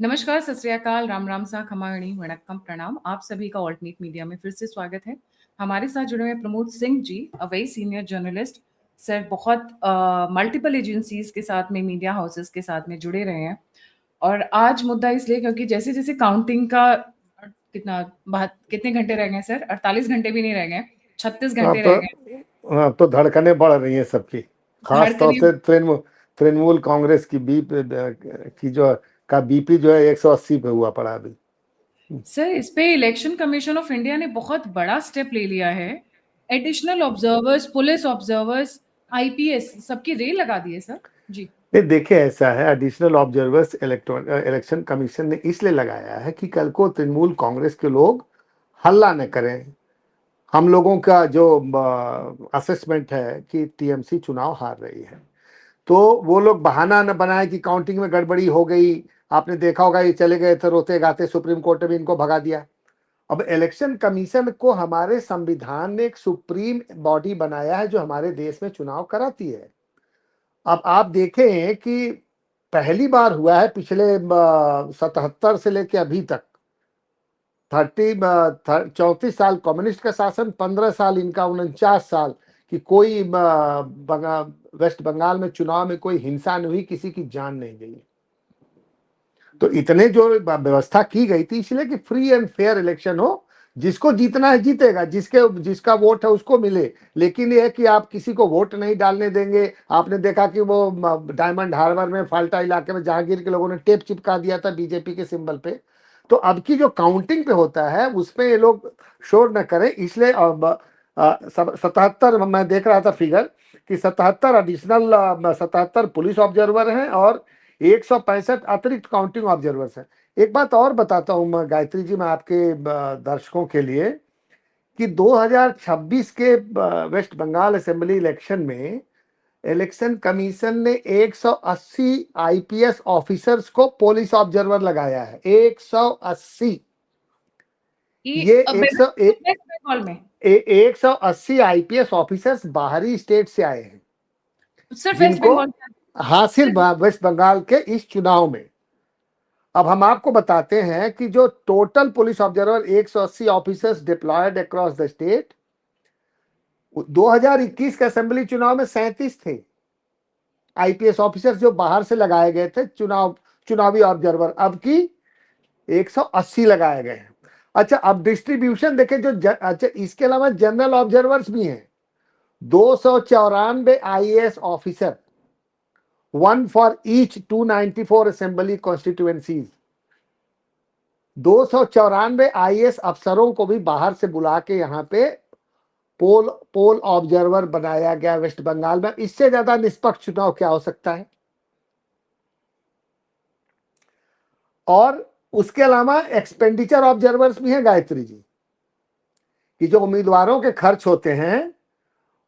नमस्कार, सत श्री अकाल, राम राम सा, खमागणी, वणक्कम, प्रणाम। आप सभी का ऑल्टरनेट मीडिया में फिर से स्वागत है। हमारे साथ जुड़े हुए Pramod Singh ji, a very senior journalist. Sir बहुत मल्टीपल एजेंसीज के साथ में, मीडिया हाउसेस के साथ में जुड़े रहे हैं। और आज मुद्दा इसलिए क्योंकि जैसे जैसे काउंटिंग का कितने घंटे रह गए सर? 48 घंटे भी नहीं रह गए, 36 घंटे रह गए। अब तो धड़कनें बढ़ रही हैं सबकी, खास तौर धड़कने से तृणमूल कांग्रेस की जो का बीपी जो है 180 पे हुआ पड़ा अभी। सर, इस पे इलेक्शन कमीशन ऑफ इंडिया ने बहुत बड़ा स्टेप ले लिया है। Additional observers, police observers, IPS सबकी रेल लगा दी है सर जी। ये देखिए, ऐसा है, एडिशनल ऑब्जर्वर्स इलेक्शन कमीशन ने इसलिए लगाया है कि कल को तृणमूल कांग्रेस के लोग हल्ला न करें। हम लोगों का जो असेसमेंट है कि टीएमसी चुनाव हार रही है, तो वो लोग बहाना न बनाए कि काउंटिंग में गड़बड़ी हो गई। आपने देखा होगा, ये चले गए थे रोते गाते, सुप्रीम कोर्ट ने भी इनको भगा दिया। अब इलेक्शन कमीशन को हमारे संविधान ने एक सुप्रीम बॉडी बनाया है जो हमारे देश में चुनाव कराती है। अब आप देखें कि पहली बार हुआ है पिछले 77 से लेके अभी तक 34 साल कम्युनिस्ट का शासन, 15 साल इनका, 49 साल कि कोई वेस्ट बंगाल में चुनाव में कोई हिंसा नहीं हुई, किसी की जान नहीं गई। तो इतने जो व्यवस्था की गई थी इसलिए कि फ्री एंड फेयर इलेक्शन हो, जिसको जीतना है जीतेगा, जिसका वोट है उसको मिले। लेकिन यह है कि आप किसी को वोट नहीं डालने देंगे। आपने देखा कि वो डायमंड हार्बर में फाल्टा इलाके में जहांगीर के लोगों ने टेप चिपका दिया था बीजेपी के सिंबल पे। तो अब की जो काउंटिंग पे होता है उसमें ये लोग शोर न करें, इसलिए 77 मैं देख रहा था फिगर कि 77 एडिशनल 77 पुलिस ऑब्जर्वर हैं और 165 अतिरिक्त काउंटिंग ऑब्जर्वर्स हैं। एक बात और बताता हूं मैं गायत्री जी, मैं आपके दर्शकों के लिए कि 2026 के वेस्ट बंगाल असेंबली इलेक्शन में इलेक्शन कमीशन ने 180 आईपीएस ऑफिसर्स को पुलिस ऑब्जर्वर लगाया है। 180। ये वेस्ट बंगाल में 180 आईपीएस ऑफिसर्स बाहरी स्टेट से आए हैं, सिर्फ वेस्ट जिनको बंगाल हासिल वेस्ट बंगाल के इस चुनाव में। अब हम आपको बताते हैं कि जो total police observer 180 officers deployed across the state, 2021 के असेंबली चुनाव में 37 थे आईपीएस ऑफिसर्स जो बाहर से लगाए गए थे चुनावी ऑब्जर्वर। अब की 180 लगाए गए हैं। अच्छा, अब डिस्ट्रीब्यूशन देखें अच्छा, इसके अलावा जनरल ऑब्जर्वर्स भी हैं। 294 IAS officer, 1 for each 294 assembly constituencies. 294 IAS अफसरों को भी बाहर से बुला के यहाँ पे पोल ऑब्जर्वर बनाया गया वेस्ट बंगाल में। इससे ज्यादा निष्पक्ष चुनाव क्या हो सकता है? और उसके अलावा एक्सपेंडिचर ऑब्जर्वर्स भी हैं गायत्री जी, कि जो उम्मीदवारों के खर्च होते हैं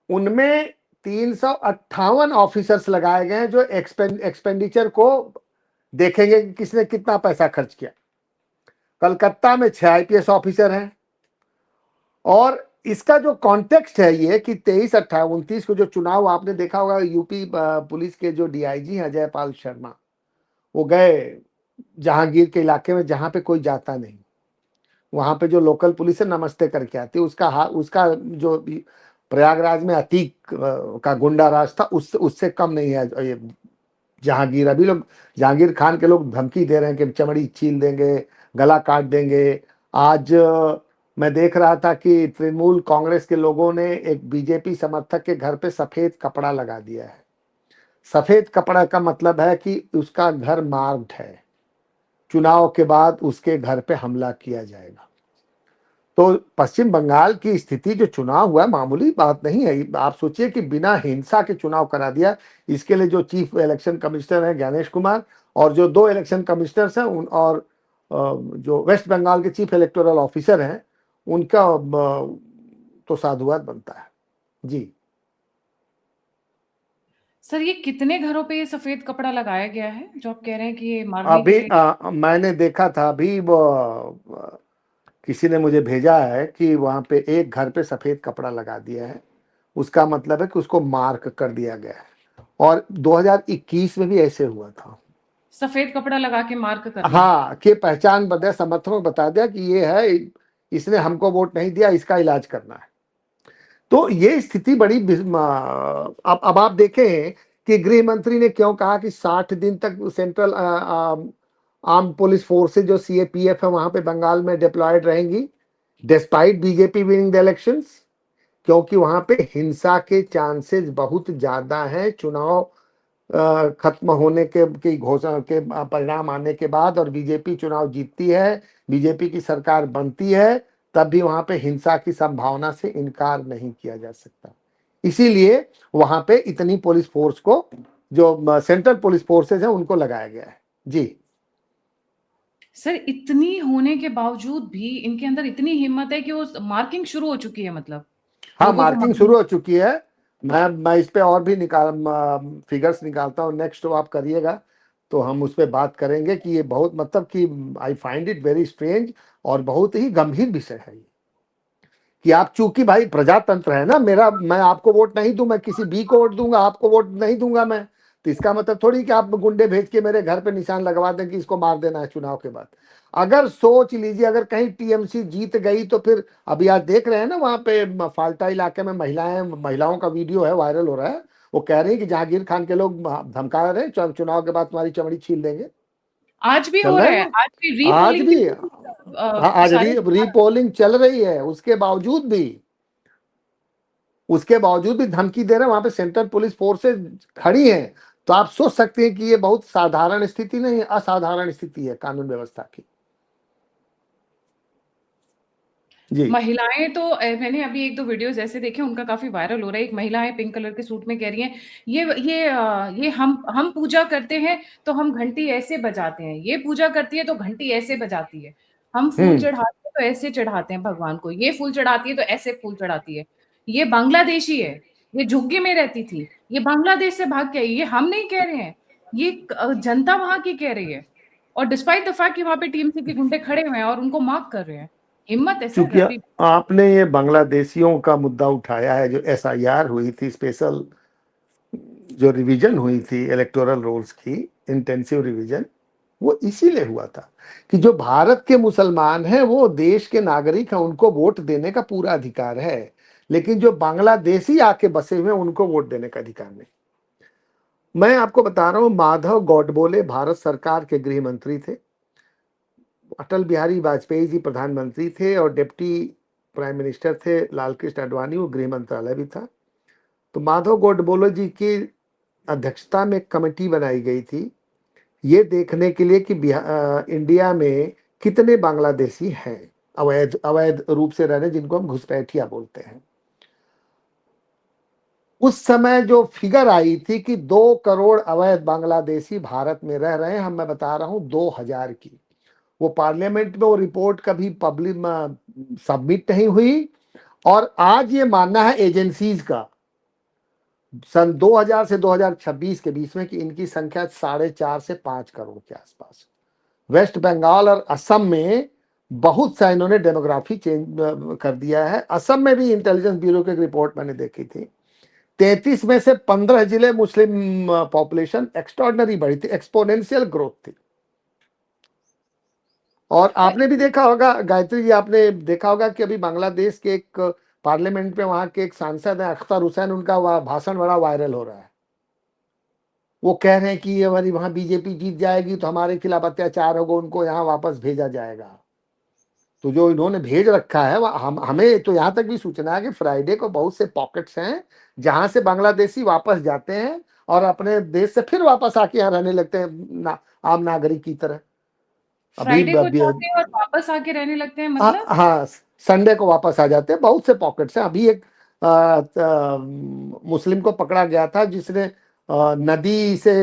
उनमें 358 ऑफिसर्स लगाए गए हैं जो एक्सपेंडिचर को देखेंगे कि किसने कितना पैसा खर्च किया। कलकत्ता में 6 आईपीएस ऑफिसर हैं। और इसका जो कॉन्टेक्स्ट है ये कि 23, 28, 29 को जो चुनाव आपने देखा होगा, यूपी पुलिस के जो डीआईजी हैं अजयपाल शर्मा, वो गए जहांगीर के इलाके में जहां पे कोई जाता नहीं, वहां पे जो लोकल पुलिस है नमस्ते करके आती है। उसका जो प्रयागराज में अतीक का गुंडा राज था उससे कम नहीं है ये जहांगीर। अभी लोग जहांगीर खान के लोग धमकी दे रहे हैं कि चमड़ी छील देंगे, गला काट देंगे। आज मैं देख रहा था कि तृणमूल कांग्रेस के लोगों ने एक बीजेपी समर्थक के घर पे सफेद कपड़ा लगा दिया है। सफेद कपड़ा का मतलब है कि उसका घर मार्क्ड है, चुनाव के बाद उसके घर पे हमला किया जाएगा। तो पश्चिम बंगाल की स्थिति जो चुनाव हुआ मामूली बात नहीं है। आप सोचिए कि बिना हिंसा के चुनाव करा दिया। इसके लिए जो चीफ इलेक्शन कमिश्नर है ज्ञानेश कुमार और जो 2 इलेक्शन कमिश्नर्स हैं और जो वेस्ट बंगाल के चीफ इलेक्टोरल ऑफिसर हैं, उनका तो साधुवाद बनता है जी। सर, ये कितने घरों पे ये सफेद कपड़ा लगाया गया है जो आप कह रहे हैं कि ये मारने के अभी लिए? मैंने देखा था, अभी वो किसी ने मुझे भेजा है कि वहां पे एक घर पे सफेद कपड़ा लगा दिया है। उसका मतलब है कि उसको मार्क कर दिया गया है। और 2021 में भी ऐसे हुआ था। सफेद कपड़ा लगा के मार्क कर दिया। हाँ, कि पहचान बता, समर्थकों को बता दिया कि ये है, इसने हमको वोट नहीं दिया, इसका इलाज करना है। तो ये स्थिति बड़ी अब आप देखें कि गृह मंत्री ने क्यों कहा कि 60 दिन तक सेंट्रल आर्म पुलिस फोर्सेज जो सीएपीएफ है वहां पे बंगाल में डिप्लॉयड रहेंगी despite BJP winning the elections, क्योंकि वहां पे हिंसा के चांसेस बहुत ज्यादा हैं चुनाव खत्म होने के घोषणा के परिणाम आने के बाद, और बीजेपी चुनाव जीतती है, बीजेपी की सरकार बनती है, तब भी वहां पे हिंसा की संभावना से इनकार नहीं किया जा सकता। इसीलिए वहां पे इतनी पुलिस फोर्स को, जो सेंट्रल पुलिस फोर्सेज है, उनको लगाया गया है। जी सर, इतनी होने के बावजूद भी इनके अंदर इतनी हिम्मत है कि वो मार्किंग शुरू हो चुकी है, मतलब हाँ, लोगों को मार्किंग शुरू हो चुकी है। मैं इस पे और भी फिगर्स निकालता हूँ, नेक्स्ट आप करिएगा तो हम उस पर बात करेंगे कि ये बहुत, मतलब कि I find it very strange और बहुत ही गंभीर विषय है ये, कि आप, चूंकि भाई प्रजातंत्र है ना, मैं आपको वोट नहीं दूं, मैं किसी बी को वोट दूंगा, आपको वोट नहीं दूंगा मैं, तो इसका मतलब थोड़ी कि आप गुंडे भेज के मेरे घर पे निशान लगवा दें कि इसको मार देना है चुनाव के बाद। अगर सोच लीजिए, अगर कहीं टीएमसी जीत गई तो फिर, अभी आज देख रहे हैं ना वहां पे फाल्टा इलाके में महिलाओं का वीडियो है, वायरल हो रहा है, वो कह रही है कि जहांगीर खान के लोग धमका रहे हैं, चुनाव के बाद तुम्हारी चमड़ी छील देंगे। आज भी चल हो रहे रहा हैं है, वो, आज भी आज रीपोलिंग भी, हाँ, के आज सारे रीपोलिंग चल रही है, उसके बावजूद भी धमकी दे रहे हैं, वहां पे सेंट्रल पुलिस फोर्सेज खड़ी हैं। तो आप सोच सकते हैं कि ये बहुत साधारण स्थिति नहीं है, असाधारण स्थिति है कानून व्यवस्था की। जी महिलाएं तो मैंने अभी एक दो वीडियोस ऐसे देखे, उनका काफी वायरल हो रहा है। एक महिला है पिंक कलर के सूट में, कह रही है ये हम पूजा करते हैं तो हम घंटी ऐसे बजाते हैं, ये पूजा करती है तो घंटी ऐसे बजाती है, हम फूल हम्म चढ़ाते हैं तो ऐसे चढ़ाते हैं भगवान को, ये फूल चढ़ाती है तो ऐसे फूल चढ़ाती है, ये बांग्लादेशी है, ये झुग्गी में रहती थी, ये बांग्लादेश से भाग के आई। ये हम नहीं कह रहे हैं, ये जनता वहां की कह रही है। और डिस्पाइट द फैक्ट कि वहां पे टीएमसी के गुंडे खड़े हुए हैं और उनको मार्क कर रहे हैं। हिम्मत है सर चूंकि अभी। आपने ये बांग्लादेशियों का मुद्दा उठाया है, जो एसआईआर हुई थी, स्पेशल जो रिवीजन हुई थी इलेक्टोरल रोल्स की, इंटेंसिव रिवीजन, वो इसीलिए हुआ था कि जो भारत के मुसलमान हैं वो देश के नागरिक हैं, उनको वोट देने का पूरा अधिकार है, लेकिन जो बांग्लादेशी आके बसे हुए हैं उनको वोट देने का अधिकार नहीं। मैं आपको बता रहा हूं, माधव गौडबोले भारत सरकार के गृह मंत्री थे, अटल बिहारी वाजपेयी जी प्रधानमंत्री थे, और डिप्टी प्राइम मिनिस्टर थे लाल कृष्ण आडवाणी, वो गृह मंत्रालय भी था। तो माधव गौडबोले जी की अध्यक्षता में एक कमेटी बनाई गई थी, ये देखने के लिए कि इंडिया में कितने बांग्लादेशी हैं अवैध अवैध रूप से रहने, जिनको हम घुसपैठिया बोलते हैं। उस समय जो फिगर आई थी कि 2 करोड़ अवैध बांग्लादेशी भारत में रह रहे हैं, मैं बता रहा हूं 2000 की। वो पार्लियामेंट में वो रिपोर्ट कभी पब्लिक सबमिट नहीं हुई, और आज ये मानना है एजेंसीज का सन 2000 से 2026 के बीच में कि इनकी संख्या 4.5 से 5 करोड़ के आसपास। वेस्ट बंगाल और असम में बहुत सा इन्होंने डेमोग्राफी चेंज कर दिया है। असम में भी इंटेलिजेंस ब्यूरो की एक रिपोर्ट मैंने देखी थी, 33 में से 15 जिले मुस्लिम पॉपुलेशन एक्स्ट्रॉर्डनरी बढ़ी थी, एक्सपोनेंशियल ग्रोथ थी। और आपने भी देखा होगा गायत्री जी, आपने देखा होगा कि अभी बांग्लादेश के एक पार्लियामेंट में वहां के एक सांसद है अख्तर हुसैन, उनका भाषण बड़ा वायरल हो रहा है। वो कह रहे हैं कि हमारी वहां बीजेपी जीत जाएगी तो हमारे खिलाफ अत्याचार होगा, उनको यहाँ वापस भेजा जाएगा। तो जो इन्होंने भेज रखा है, हमें तो यहाँ तक भी सूचना है कि फ्राइडे को बहुत से पॉकेट्स हैं जहां से बांग्लादेशी वापस जाते हैं और अपने देश से फिर वापस आके यहाँ रहने लगते हैं, आम नागरिक की तरह। अभी फ्राइडे को जाते हैं और वापस आके रहने लगते हैं, मतलब? हाँ, संडे को वापस आ जाते हैं, बहुत से पॉकेट्स हैं। अभी एक मुस्लिम को पकड़ा गया था जिसने नदी से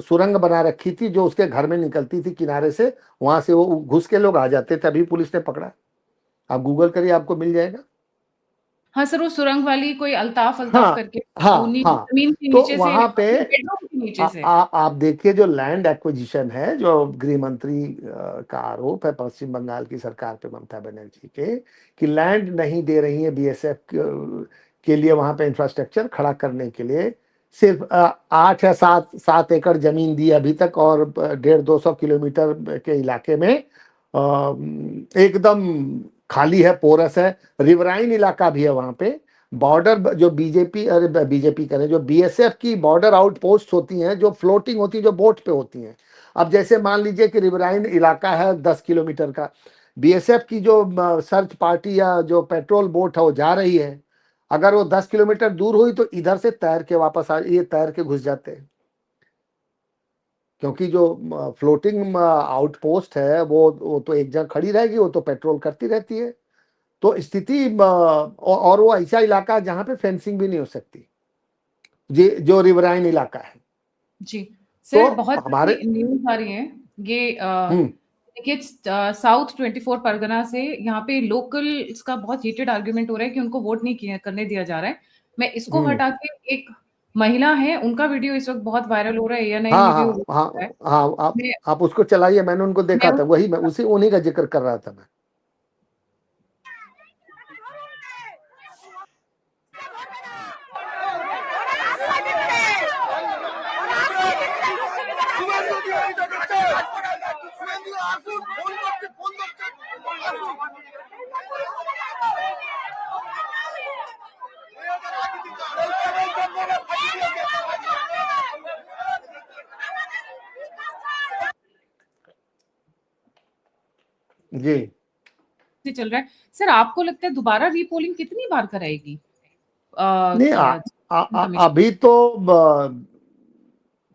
सुरंग बना रखी थी, जो उसके घर में निकलती थी किनारे से, वहां से वो घुस के लोग आ जाते थे, अभी पुलिस ने पकड़ा। आप गूगल करिए, आपको मिल जाएगा। हाँ सर, वो सुरंग वाली कोई अल्ताफ अल्ताफ हाँ करके, हाँ हाँ। जमीन के तो नीचे से, वहां पे बेडरूम के नीचे से। आप देखिए, जो लैंड एक्विजिशन है, जो गृह मंत्री का आरोप है पश्चिम बंगाल की सरकार पे, ममता बनर्जी के, कि लैंड नहीं दे रही है बीएसएफ के लिए वहां पे इंफ्रास्ट्रक्चर खड़ा करने के लिए, सिर्फ 8 या 7 एकड़ जमीन दी अभी तक, और 150-200 किलोमीटर के इलाके में एकदम खाली है, पोरस है, रिवराइन इलाका भी है वहां पे। बॉर्डर जो बीजेपी करें, जो बीएसएफ की बॉर्डर आउटपोस्ट होती हैं, जो फ्लोटिंग होती है, जो बोट पे होती हैं। अब जैसे मान लीजिए कि रिवराइन इलाका है 10 किलोमीटर का, बीएसएफ की जो सर्च पार्टी या जो पेट्रोल बोट है वो जा रही है, अगर वो 10 किलोमीटर दूर हुई तो इधर से तैर के वापस ये तैर के घुस जाते हैं, क्योंकि जो फ्लोटिंग आउटपोस्ट है वो तो एक जगह खड़ी रहेगी, वो तो पेट्रोल करती रहती है। तो स्थिति और वो ऐसा इलाका है जहां पे फेंसिंग भी नहीं हो सकती, जो रिवराइन इलाका है। जी तो सर, बहुत हमारे सारी न्यूज आ रही है। ये हम्म देखिए, साउथ 24 परगना से यहाँ पे लोकल इसका बहुत हीटेड आर्ग्यूमेंट हो रहा है कि उनको वोट नहीं किया करने दिया जा रहा है। मैं इसको हम्म हटा के एक महिला है, उनका वीडियो इस वक्त बहुत वायरल हो रहा है, एएनआई हाँ में भी हो हाँ रहा है। हाँ हाँ, मैं आप उसको चलाइए, मैंने उनको मैं देखा था, वही मैं उन्हीं का जिक्र कर रहा था मैं। जी से चल रहा है। सर, आपको लगता है दोबारा रीपोलिंग कितनी बार कराएगी नहीं, कमीशन? अभी तो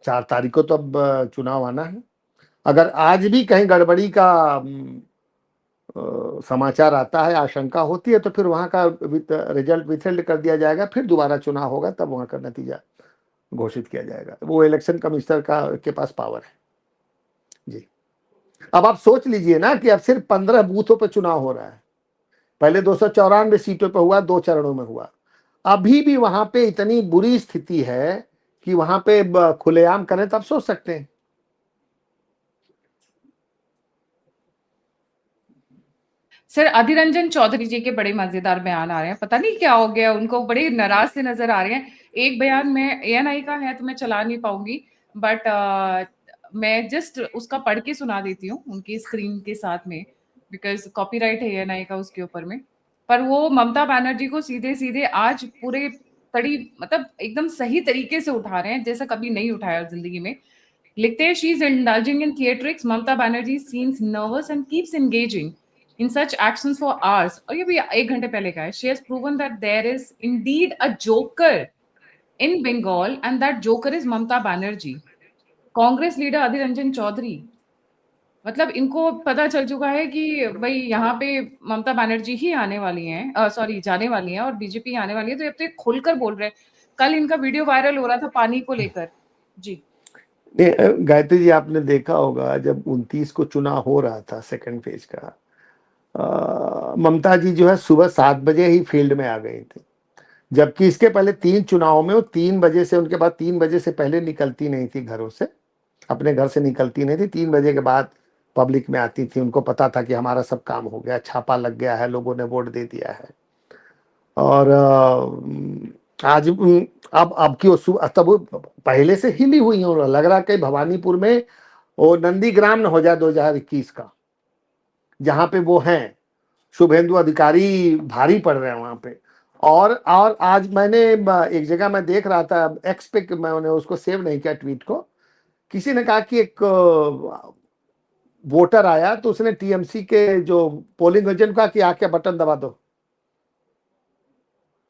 4 तारीख को तो अब चुनाव आना है। अगर आज भी कहीं गड़बड़ी का समाचार आता है, आशंका होती है, तो फिर वहां का रिजल्ट विथेल्ड कर दिया जाएगा, फिर दोबारा चुनाव होगा, तब वहां का नतीजा घोषित किया जाएगा। वो इलेक्शन कमिश्नर के पास पावर है जी। अब आप सोच लीजिए ना कि अब सिर्फ 15 बूथों पर चुनाव हो रहा है, पहले 294 सीटों पर हुआ, 2 चरणों में हुआ। अभी भी वहां पे इतनी बुरी स्थिति है कि वहां पे खुलेआम करें तब सोच सकते हैं। सर, अधीर रंजन चौधरी जी के बड़े मजेदार बयान आ रहे हैं, पता नहीं क्या हो गया उनको, बड़े नाराज से नजर आ रहे हैं। एक बयान में एएनआई का है तो मैं चला नहीं पाऊंगी, बट मैं जस्ट उसका पढ़ के सुना देती हूँ उनकी स्क्रीन के साथ में, बिकॉज कॉपीराइट है एएनआई का उसके ऊपर में। पर वो ममता बनर्जी को सीधे सीधे आज पूरे कड़ी मतलब एकदम सही तरीके से उठा रहे हैं, जैसा कभी नहीं उठाया जिंदगी में। लिखते हैं, she is indulging in theatrics, Mamata Banerjee seems nervous and keeps engaging in such actions for hours. और ये भी 1 घंटे पहले का है। She has proven that there is indeed a joker in Bengal and that joker is Mamata Banerjee. Congress leader Adhir Ranjan Chowdhury, मतलब इनको पता चल चुका है कि भाई यहाँ पे ममता बनर्जी ही आने वाली हैं, सॉरी जाने वाली हैं और बीजेपी आने वाली है, तो अब तो ये खुलकर बोल रहे हैं। कल इनका वीडियो वायरल हो रहा था पानी को लेकर। जी गायत्री जी, आपने देखा होगा जब 29 को चुनाव हो रहा था सेकंड फेज का, ममता जी जो है सुबह 7 बजे ही फील्ड में आ गई थी, जबकि इसके पहले 3 चुनाव में वो 3 बजे से, उनके बाद 3 बजे से पहले निकलती नहीं थी घरों से, अपने घर से निकलती नहीं थी। 3 बजे के बाद पब्लिक में आती थी, उनको पता था कि हमारा सब काम हो गया, छापा लग गया है, लोगों ने वोट दे दिया है। और आज अब की तब वो पहले से हिली हुई है, लग रहा कि भवानीपुर में वो नंदीग्राम न हो जाए 2021 का, जहां पे वो हैं शुभेंदु अधिकारी भारी पड़ रहे हैं वहां पे। और आज मैंने एक जगह मैं देख रहा था एक्स पे, मैंने उसको सेव नहीं किया ट्वीट को, किसी ने कहा कि एक वोटर आया तो उसने टीएमसी के जो पोलिंग एजेंट कहा कि आके बटन दबा दो,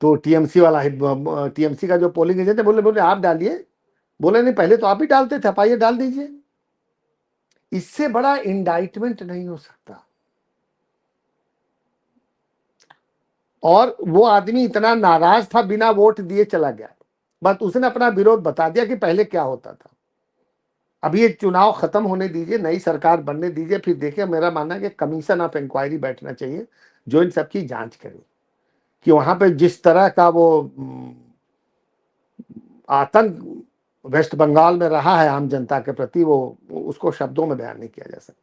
तो टीएमसी वाला, टीएमसी का जो पोलिंग एजेंट है, बोले बोले आप डालिए, बोले नहीं पहले तो आप ही डालते थे, पाइए डाल दीजिए। इससे बड़ा इंडाइटमेंट नहीं हो सकता। और वो आदमी इतना नाराज था, बिना वोट दिए चला गया, बस उसने अपना विरोध बता दिया कि पहले क्या होता था। अब ये चुनाव खत्म होने दीजिए, नई सरकार बनने दीजिए, फिर देखिए। मेरा मानना है कि कमीशन ऑफ इंक्वायरी बैठना चाहिए जो इन सबकी जांच करे कि वहां पे जिस तरह का वो आतंक वेस्ट बंगाल में रहा है आम जनता के प्रति, वो उसको शब्दों में बयान नहीं किया जा सकता।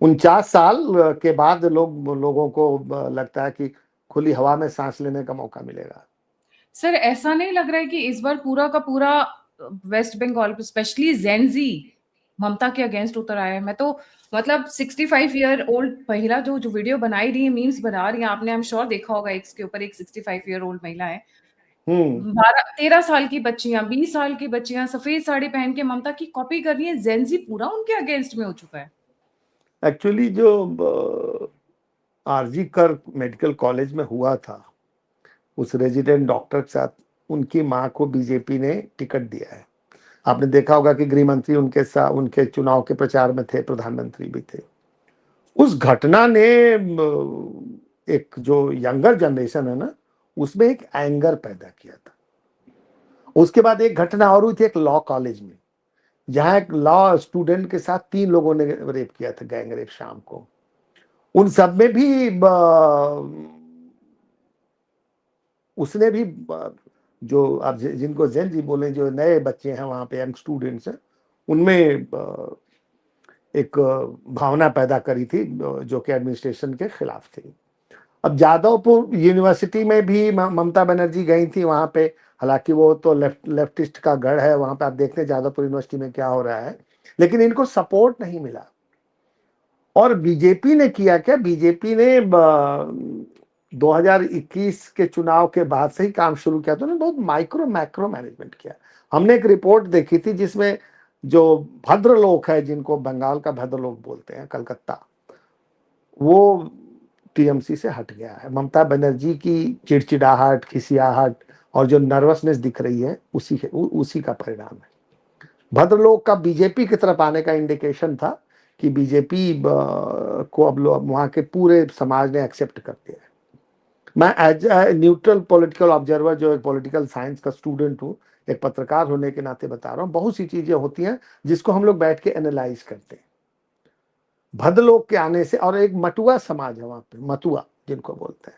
49 साल के बाद लोगों को लगता है कि खुली हवा में सांस लेने का मौका मिलेगा। सर ऐसा नहीं लग रहा है कि इस बार पूरा का पूरा वेस्ट बंगाल स्पेशली जेनजी ममता के अगेंस्ट उतर आया है? मैं तो मतलब 65 ईयर ओल्ड महिला जो जो वीडियो बनाई रही है, मीम्स बना रही है, आपने आई एम श्योर देखा होगा, एक्स के ऊपर एक 65 ईयर ओल्ड महिला है, 12-13 साल की बच्चियां, 20 साल की बच्चियां सफेद साड़ी पहन के ममता की कॉपी कर रही है। जेनजी पूरा उनके अगेंस्ट में हो चुका है। एक्चुअली जो आरजी कर मेडिकल कॉलेज में हुआ था, उस रेजिडेंट डॉक्टर के साथ उनकी मां को बीजेपी ने टिकट दिया है। आपने देखा होगा कि गृह मंत्री उनके साथ उनके चुनाव के प्रचार में थे, प्रधानमंत्री भी थे। उस घटना ने एक जो यंगर जनरेशन है ना, उसमें एक एंगर पैदा किया था। उसके बाद एक घटना और हुई थी एक लॉ कॉलेज में, जहां एक लॉ स्टूडेंट के साथ 3 लोगों ने रेप किया था, गैंग रेप शाम को। उन सब में भी उसने भी जो आप जिनको जेन जी बोले, जो नए बच्चे हैं वहां पे, यंग स्टूडेंट्स हैं, उनमें एक भावना पैदा करी थी जो कि एडमिनिस्ट्रेशन के खिलाफ थी। अब जादवपुर यूनिवर्सिटी में भी ममता बनर्जी गई थी वहां पे। हालांकि वो तो लेफ्टिस्ट का गढ़ है, वहां पे आप देखते हैं जादवपुर यूनिवर्सिटी में क्या हो रहा है, लेकिन इनको सपोर्ट नहीं मिला। और बीजेपी ने किया क्या, बीजेपी ने 2021 के चुनाव के बाद से ही काम शुरू किया, तो उन्होंने बहुत माइक्रो मैक्रो मैनेजमेंट किया। हमने एक रिपोर्ट देखी थी जिसमें जो भद्रलोक है, जिनको बंगाल का भद्रलोक बोलते हैं, कलकत्ता, वो टीएमसी से हट गया है। ममता बनर्जी की चिड़चिड़ाहट, खिसियाहट और जो नर्वसनेस दिख रही है, उसी का परिणाम है। भद्रलोक का बीजेपी की तरफ आने का इंडिकेशन था कि बीजेपी को अब लोग वहां के पूरे समाज ने एक्सेप्ट कर दिया है। मैं as a neutral political observer, जो एक पॉलिटिकल साइंस का स्टूडेंट हूँ, एक पत्रकार होने के नाते बता रहा हूँ, बहुत सी चीजें होती हैं जिसको हम लोग बैठ के एनालाइज करते हैं। भद्रलोक के आने से, और एक मटुआ समाज है वहां पे, मटुआ जिनको बोलते हैं,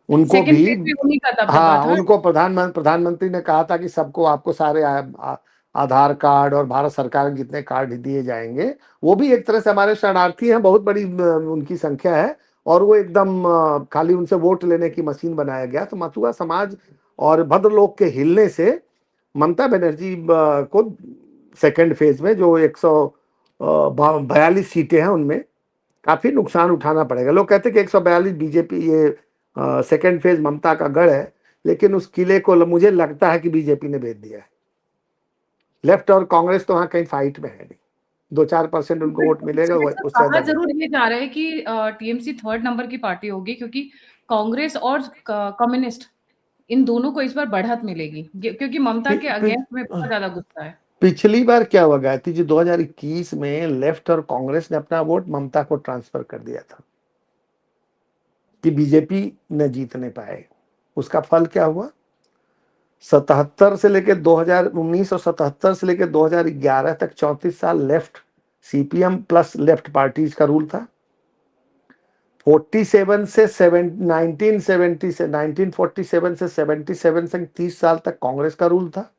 उनको सेकंड भी, फेज में उन्हीं का दबदबा हाँ, था। उनको प्रधानमंत्री ने कहा था कि सबको, आपको सारे आधार कार्ड और भारत सरकार के जितने कार्ड दिए जाएंगे। वो भी एक तरह से हमारे शरणार्थी हैं, बहुत बड़ी उनकी संख्या है, और वो एकदम खाली उनसे वोट लेने की मशीन बनाया गया। तो मथुरा समाज और भद्रलोक के हिलने से ममता बनर्जी को सेकेंड फेज में जो 142 सीटें हैं, उनमें काफी नुकसान उठाना पड़ेगा। लोग कहते हैं कि 142 बीजेपी, ये सेकेंड फेज ममता का गढ़ है, लेकिन उस किले को मुझे लगता है कि बीजेपी ने बेच दिया है। लेफ्ट और कांग्रेस तो वहां कहीं फाइट में है नहीं, 2-4% उनको वोट मिलेगा, उससे कहा ज्यादा नहीं। जरूर ये जा रहा है कि टीएमसी थर्ड नंबर की पार्टी होगी, क्योंकि कांग्रेस और कम्युनिस्ट इन दोनों को इस बार बढ़त मिलेगी, क्योंकि ममता के अगेंस्ट में बहुत ज्यादा गुस्सा है। पिछली बार क्या हुआ गायत्री जी, 2021 में लेफ्ट और कांग्रेस ने अपना वोट ममता को ट्रांसफर कर दिया था कि बीजेपी ने जीत नहीं पाए। उसका फल क्या हुआ? 77 से लेकर 1977 से लेकर 2011 तक 34 साल left, CPM plus left parties का रूल था। 47 से 1970 से 1947 से 77 से 30 साल तक कांग्रेस का रूल था।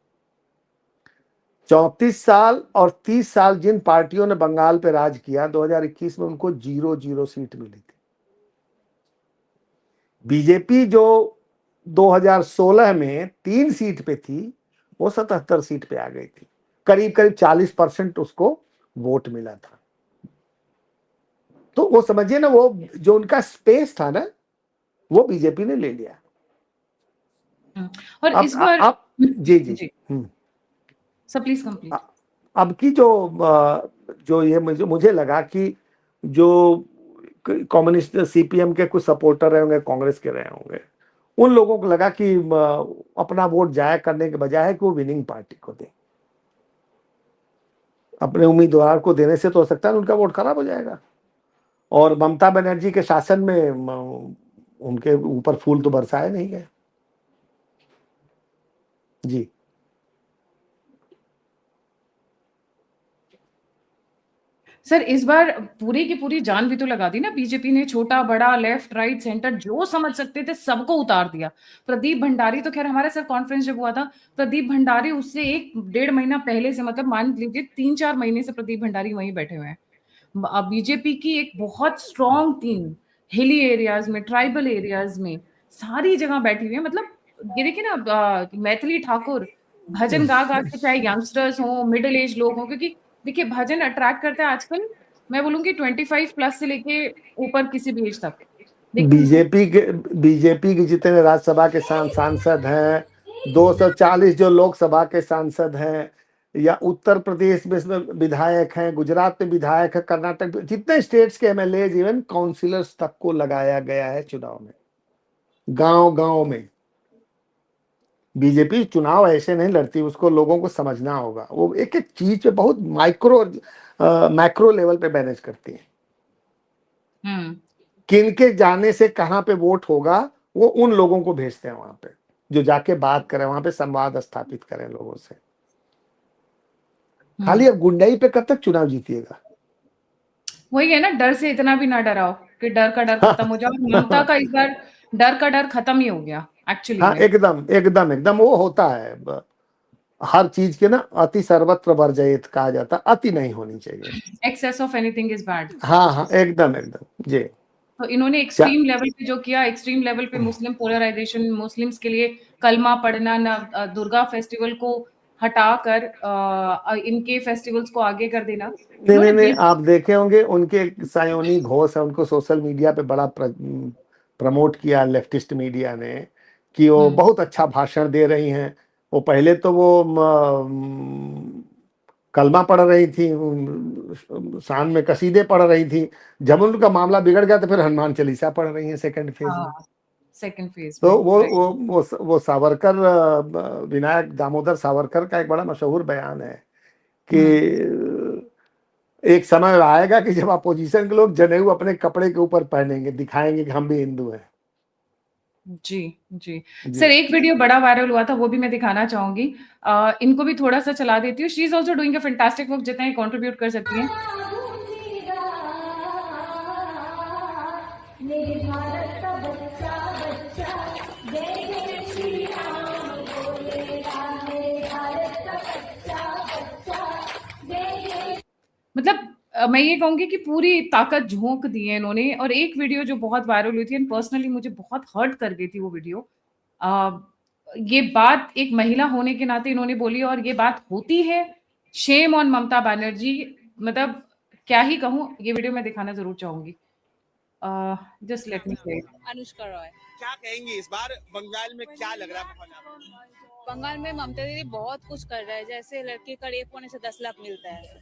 34 साल और 30 साल जिन पार्टियों ने बंगाल पे राज किया, 2021 में उनको 0-0 सीट मिली थी। बीजेपी जो 2016 में 3 सीट पे थी, वो 77 सीट पे आ गई थी। करीब करीब 40% उसको वोट मिला था। तो वो समझिए ना, वो जो उनका स्पेस था ना, वो बीजेपी ने ले लिया। और इस बार अब जी जी, जी सर प्लीज कंप्लीट। अब की जो ये मुझे लगा कि जो कम्युनिस्ट सीपीएम के कुछ सपोर्टर रहे होंगे, कांग्रेस के रहे होंगे, उन लोगों को लगा कि अपना वोट जाया करने के बजाय कि वो विनिंग पार्टी को दें, अपने उम्मीदवार को देने से तो हो सकता है उनका वोट खराब हो जाएगा। और ममता बनर्जी के शासन में उनके ऊपर फूल तो बरसाए नहीं गए। जी सर इस बार पूरी की पूरी जान भी तो लगा दी ना बीजेपी ने, छोटा बड़ा लेफ्ट राइट सेंटर जो समझ सकते थे सबको उतार दिया। प्रदीप भंडारी तो खैर, हमारे सर कॉन्फ्रेंस जब हुआ था, प्रदीप भंडारी उससे 1-1.5 महीना पहले से, मतलब मान लीजिए 3-4 महीने से प्रदीप भंडारी वहीं बैठे हुए हैं। बीजेपी की एक बहुत स्ट्रॉन्ग टीम हिली एरियाज में, ट्राइबल एरियाज में, सारी जगह बैठी हुई है। मतलब ये देखिए ना, मैथिली ठाकुर भजन गा गा के, चाहे यंगस्टर्स हों, मिडिल एज लोग हों, क्योंकि देखिए भजन अट्रैक्ट करता है आजकल, मैं बोलूंगी 25 प्लस से लेके ऊपर किसी भी एज तक। बीजेपी के जितने राज्यसभा के सांसद हैं, 240 जो लोकसभा के सांसद हैं, या उत्तर प्रदेश में विधायक हैं, गुजरात में विधायक है, कर्नाटक में, जितने स्टेट्स के एमएलए, इवन काउंसिलर्स तक को लगाया गया है चुनाव में, गांव गांव में। बीजेपी चुनाव ऐसे नहीं लड़ती, उसको लोगों को समझना होगा। वो एक एक चीज पे बहुत मैक्रो लेवल पे मैनेज करती है। किन के जाने से कहां पे वोट होगा, वो उन लोगों को भेजते हैं वहां पे, जो जाके बात करें, वहां पे संवाद स्थापित करें लोगों से। खाली अब गुंडाई पे कब तक चुनाव जीतिएगा? वही है ना, डर से इतना भी ना डराओ कि डर का डर खत्म हो जाए। ममता का इस बार डर का डर खत्म ही हो गया एक्चुअली हाँ, में। एकदम एकदम एकदम वो होता है। हर चीज के ना अति सर्वत्र वर्जयेत कहा जाता, अति नहीं होनी चाहिए। Excess of anything is bad. हाँ हाँ, एकदम एकदम जी। तो इन्होंने एक्सट्रीम लेवल पे जो किया, एक्सट्रीम लेवल पे मुस्लिम पोलराइजेशन, मुस्लिम्स के लिए कलमा पढ़ना, ना दुर्गा फेस्टिवल को हटाकर इनके फेस्टिवल्स को आगे कर देना। नहीं, आप देखे होंगे उनके सायोनी घोष है, उनको सोशल मीडिया पे बड़ा प्रमोट किया लेफ्टिस्ट मीडिया ने, कि वो बहुत अच्छा भाषण दे रही हैं। वो पहले तो वो कलमा पढ़ रही थी, शान में कसीदे पढ़ रही थी। जब उनका मामला बिगड़ गया तो फिर हनुमान चालीसा पढ़ रही हैं सेकंड फेज में। सेकंड फेज तो में वो सावरकर, विनायक दामोदर सावरकर का एक बड़ा मशहूर बयान है कि एक समय आएगा कि जब अपोजिशन के लोग जनेऊ अपने कपड़े के ऊपर पहनेंगे, दिखाएंगे कि हम भी हिंदू हैं। जी जी सर, एक वीडियो बड़ा वायरल हुआ था, वो भी मैं दिखाना चाहूंगी। इनको भी थोड़ा सा चला देती हूँ। She is also doing a fantastic work, जितना ही कंट्रीब्यूट कर सकती हैं। मतलब मैं ये कहूंगी कि पूरी ताकत झोंक दी है इन्होंने। और एक वीडियो जो बहुत वायरल हुई थी, एंड पर्सनली मुझे बहुत हर्ट कर गई थी वो वीडियो। ये बात एक महिला होने के नाते इन्होंने बोली, और ये बात होती है। Shame on Mamata Banerjee. मतलब क्या ही कहूँ, ये वीडियो मैं दिखाना जरूर चाहूंगी। Just let me play. Anushka Roy, क्या कहेंगी इस बार बंगाल में, क्या लग रहा है? बंगाल में ममता दीदी बहुत कुछ कर रहा है। जैसे लड़की का रेप होने से 10 लाख मिलता है,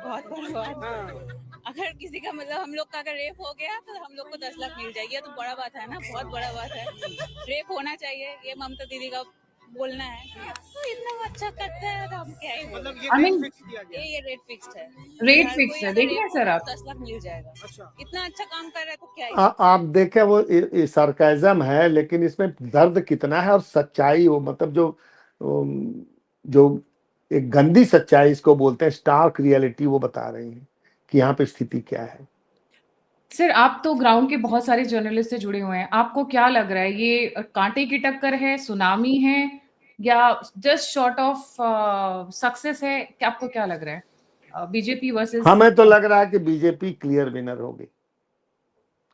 बहुत बड़ा बात। अगर किसी का मतलब हम लोग का अगर रेप हो गया तो हम लोग को 10 लाख मिल जाएगी, तो बड़ा बात है ना, बहुत बड़ा बात है। रेप होना चाहिए, ये ममता दीदी का बोलना है। तो इतना अच्छा करता है तो हम क्या ही मतलब, ये रेट फिक्स किया गया, ये रेट फिक्स्ड है। रेट फिक्स है, देखिए सर आप 10 लाख मिल जाएगा। अच्छा, इतना अच्छा काम कर रहा है तो क्या ही। आप देखें, वो सरकाइजम है, लेकिन इसमें दर्द कितना है और सच्चाई, वो मतलब जो एक गंदी सच्चाई इसको बोलते हैं, स्टार्क रियलिटी, वो बता रही है कि यहाँ पे स्थिति क्या है। सर, आप तो ग्राउंड के बहुत सारे जर्नलिस्ट से जुड़े हुए हैं, आपको क्या लग रहा है, ये कांटे की टक्कर है, सुनामी है, या जस्ट शॉर्ट ऑफ सक्सेस है? क्या आपको क्या लग रहा है बीजेपी वर्सेस? हमें तो लग रहा है कि बीजेपी क्लियर विनर होगी।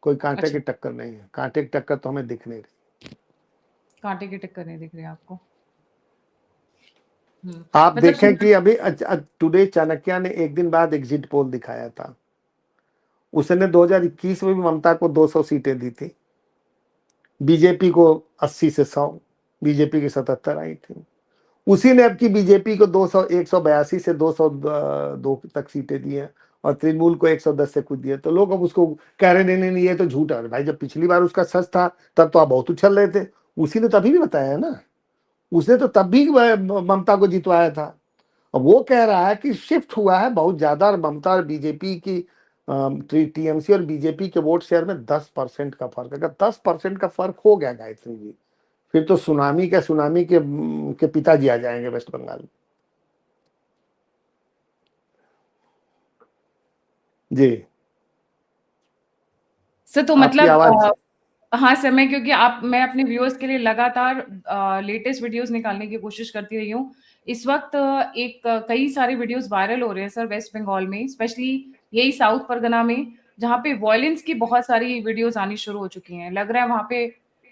कोई कांटे की टक्कर नहीं है। कांटे की टक्कर तो हमें दिख नहीं रही। कांटे की टक्कर नहीं दिख रही आपको? आप देखें कि अभी टुडे चाणक्य ने एक दिन बाद एग्जिट पोल दिखाया था। उसने 2021 में भी ममता को 200 सीटें दी थी, बीजेपी को 80 से 100, बीजेपी की 77 आई थी। उसी ने अब की बीजेपी को 182 से 202 तक सीटें दी हैं, और तृणमूल को 110 से कुछ दिए। तो लोग अब उसको कह रहे नहीं ये तो झूठ है। भाई, जब पिछली बार उसका सच था तब तो आप बहुत उछल रहे थे। उसी ने तभी भी बताया है ना, उसने तो तब भी ममता को जितवाया था। अब वो कह रहा है कि शिफ्ट हुआ है बहुत ज्यादा, और ममता और बीजेपी की टीएमसी और बीजेपी के वोट शेयर में 10% का फर्क। अगर 10% का फर्क हो गया गायत्री जी, फिर तो सुनामी के पिताजी आ जाएंगे वेस्ट बंगाल में। जी सर, तो मतलब हाँ सर, मैं अपने व्यूअर्स के लिए लगातार लेटेस्ट वीडियोस निकालने की कोशिश करती रही हूँ। इस वक्त कई सारे वीडियोस वायरल हो रहे हैं सर वेस्ट बंगाल में, स्पेशली यही साउथ परगना में, जहाँ पे वायलेंस की बहुत सारी वीडियोस आनी शुरू हो चुकी हैं। लग रहा है वहाँ पे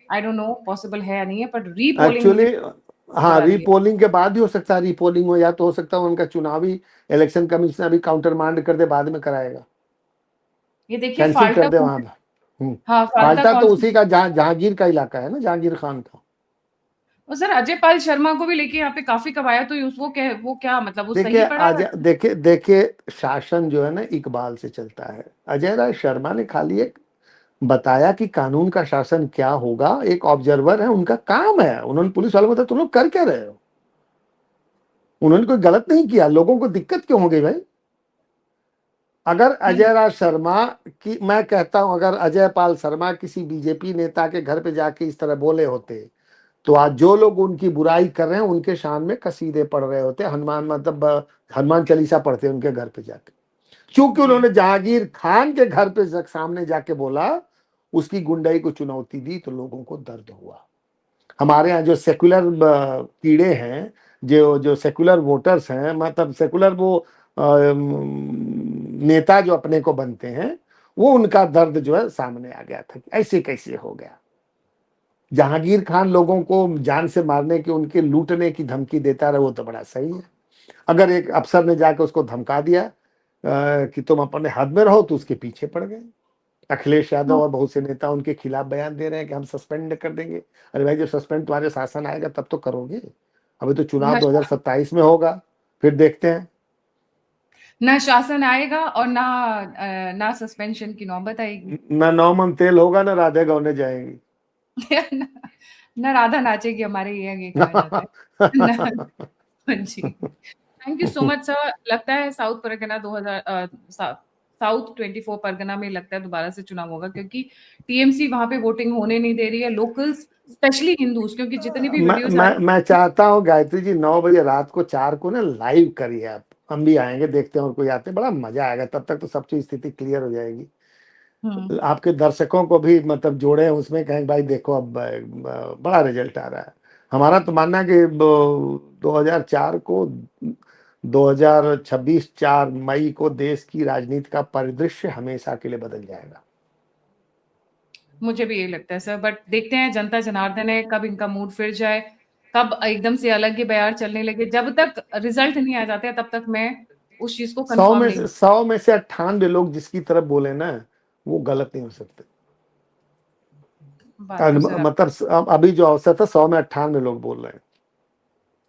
आई डोंट नो पॉसिबल है या नहीं है, पर रीपोलिंग एक्चुअली हाँ, आ रही है। रीपोलिंग के बाद ही हो सकता है। रीपोलिंग हो, या तो हो सकता है उनका चुनावी इलेक्शन कमीशन अभी काउंटर मांड कर दे, बाद में कराएगा, ये देखिए कैंसिल फाल्टा कर दे कौन वहां है? पर। हाँ, फाल्टा फाल्टा तो कौन उसी सी? का जहांगीर का इलाका है ना, जहांगीर खान का। और सर अजय पाल शर्मा को भी लेके यहाँ पे काफी कवाया, तो वो क्या मतलब वो सही देखिए पड़ा? देखिए देखिए, शासन जो है ना इकबाल से चलता है। अजय राय शर्मा ने खाली एक बताया कि कानून का शासन क्या होगा, एक ऑब्जर्वर है, उनका काम है। उन्होंने पुलिस वालों को बताया तुम लोग कर क्या रहे हो, उन्होंने कोई गलत नहीं किया, लोगों को दिक्कत क्यों हो गई भाई? अगर अजय राज शर्मा की, मैं कहता हूं अगर अजय पाल शर्मा किसी बीजेपी नेता के घर पे जाके इस तरह बोले होते, तो आज जो लोग उनकी बुराई कर रहे हैं उनके शान में कसीदे पढ़ रहे होते, हनुमान मतलब हनुमान चालीसा पढ़ते उनके घर पे जाके। क्योंकि उन्होंने जहांगीर खान के घर पे सामने जाके बोला, उसकी गुंडाई को चुनौती दी, तो लोगों को दर्द हुआ। हमारे यहाँ जो सेकुलर कीड़े हैं, जो जो सेकुलर वोटर्स हैं, मतलब सेकुलर वो नेता जो अपने को बनते हैं, वो उनका दर्द जो है सामने आ गया था कि ऐसे कैसे हो गया। जहांगीर खान लोगों को जान से मारने की, उनके लूटने की धमकी देता रहा, वो तो बड़ा सही है। अगर एक अफसर ने जाकर उसको धमका दिया कि तुम अपने हद में रहो, तो उसके पीछे पड़ गए। अखिलेश यादव और बहुत से नेता उनके खिलाफ बयान दे रहे हैं कि हम सस्पेंड कर देंगे। अरे भाई, जब सस्पेंड तुम्हारे शासन आएगा तब तो करोगे, अभी तो चुनाव 2027 में होगा, फिर देखते हैं। ना शासन आएगा और ना सस्पेंशन की नौबत आएगी। ना नौमन तेल होगा, ना राधे गौने जाएंगी। ना राधा नाचेगी हमारे ये कहा जाता है। जी, thank you so much sir. लगता है साउथ परगना 2000 साउथ 24 परगना में लगता है दोबारा से चुनाव होगा, क्योंकि टीएमसी वहां पे वोटिंग होने नहीं दे रही है। लोकल्स स्पेशली हिंदूज, क्योंकि जितनी भी वीडियोस आ रही मैं चाहता हूँ गायत्री जी 9 बजे रात को 4 को ना लाइव करिए आप, हम भी आएंगे, देखते हैं और कोई आते हैं, बड़ा मजा आएगा। तब तक तो सब चीज स्थिति क्लियर हो जाएगी। आपके दर्शकों को भी मतलब जोड़े उसमें, कहें भाई देखो अब बड़ा रिजल्ट आ रहा है। हमारा तो मानना है कि 2004 को 2026 4 मई को देश की राजनीति का परिदृश्य हमेशा के लिए बदल जाएगा। मुझे भी यही लगता है सर, बट देखते हैं जनता जनार्दन है, कब इनका मूड फिर जाए, कब एकदम से अलग ही बयार चलने लगे। जब तक रिजल्ट नहीं आ जाते तब तक मैं उस चीज को 100 कंफर्म में नहीं। से 100 में से 98 लोग जिसकी तरफ बोले ना, वो गलत नहीं हो सकते। बात तो सर मतलब अभी जो औसत है 100 में 98 लोग बोल रहे हैं।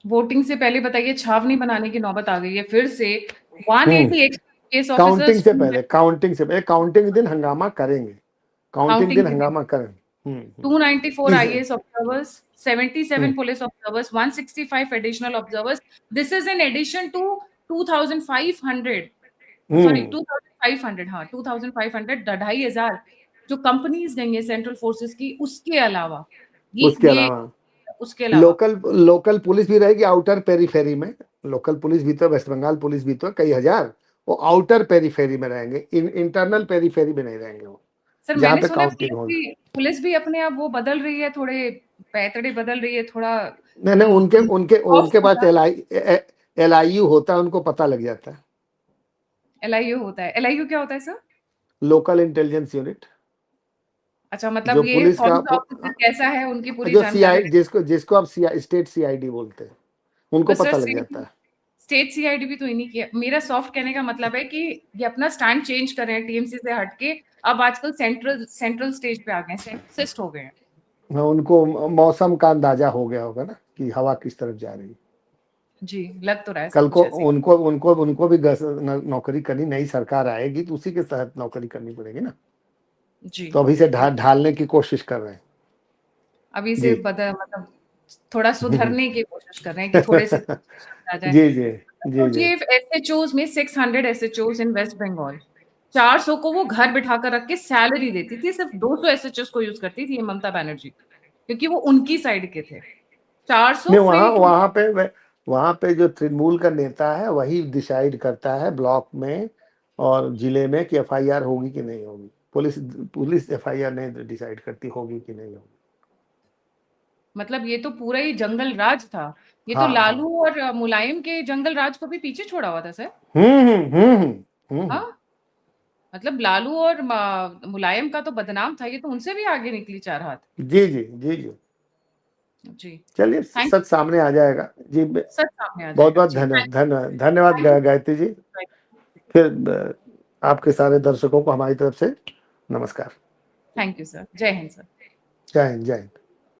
वोटिंग से पहले बताइए, छावनी बनाने की नौबत आ गई है फिर से। 180 केस काउंटिंग ऑफिसर्स, से पहले, काउंटिंग दिन हंगामा करेंगे, काउंटिंग दिन हंगामा करेंगे। 294 IAS observers, 77 police observers, 165 additional observers. This is in addition to 2,500, sorry 2,500, हाँ 2,500, 2,500 जो कंपनीज गई है सेंट्रल फोर्सेस की, उसके अलावा उसके ये अलावा उसके अलावा लोकल पुलिस भी रहेगी आउटर पेरीफेरी में। लोकल पुलिस भी तो, वेस्ट बंगाल पुलिस भी तो कई हजार, वो आउटर पेरीफेरी में रहेंगे, इंटरनल पेरीफेरी में नहीं रहेंगे वो, सर जहाँ मैंने पे सुना काउंटिंग होगी। पुलिस भी अपने आप वो बदल रही है, थोड़े पैतड़े बदल रही है थोड़ा। नहीं नहीं, उनके उनके उनके पास सॉफ्ट LIU होता है, उनको पता लग जाता है। LIU होता है। LIU क्या होता है सर? Local intelligence unit. अच्छा, जो मतलब ये पुलिस का कौन सा ऑफिसर कैसा है उनकी पूरी जो जानकारी। जिसको जिसको आप स्टेट CID बोलते हैं, उनको बस सर पता लग जाता है। स्टेट सीआईडी भी तो इन्हीं की है। मेरा सॉफ्ट कहने का मतलब है कि ये अपना स्टैंड चेंज कर रहे हैं टीएमसी से हटके, अब आजकल सेंट्रल स्टेज पे आ गए हैं, सेंट्रिस्ट हो गए हैं। हाँ, उनको मौसम का अंदाजा हो गया होगा ना कि हवा किस तरफ जा रही है। जी, लग तो रहा है कल सब को कुछ ऐसे ही। उनको भी नौकरी करनी, नई सरकार आएगी तो उसी के तहत नौकरी करनी पड़ेगी ना। जी, तो अभी से ढालने की कोशिश कर रहे हैं। अभी से जी मतलब थोड़ा सुधरने की कोशिश कर रहे हैं कि थोड़े से आ जाए। जी जी जी जी। सोचिए एसएचओज में 600 एसएचओज इन वेस्ट बंगाल, 400 को वो घर बिठाकर रख के सैलरी देती थी, सिर्फ 200 एसएचओज को यूज करती थी ममता बनर्जी, क्योंकि वो उनकी साइड के थे। 400 नहीं, फेक। वहां पे जो तृणमूल का नेता है वही डिसाइड करता है ब्लॉक में और जिले में कि FIR होगी कि नहीं होगी। पुलिस FIR नहीं डिसाइड करती होगी कि नहीं होगी। मतलब ये तो पूरा ही जंगल राज था। ये तो हाँ हाँ। लालू और मुलायम के जंगल राज को भी पीछे छोड़ा हुआ था सर। हम्म हम्म हम्म हम्म हम्म। हाँ, मतलब लालू और मुलायम का तो बदनाम था, ये तो उनसे भी आगे निकली चार हाथ। जी जी जी जी जी चलिए, थैंक सच सामने आ जाएगा जी। सच सामने आ बहुत जाएगा बहुत जी। धन्यवाद थैंक यू। गायत्री जी। फिर आपके सारे दर्शकों को हमारी तरफ से नमस्कार। Thank you sir. जय हिंद सर। जय हिंद, जय हिंद।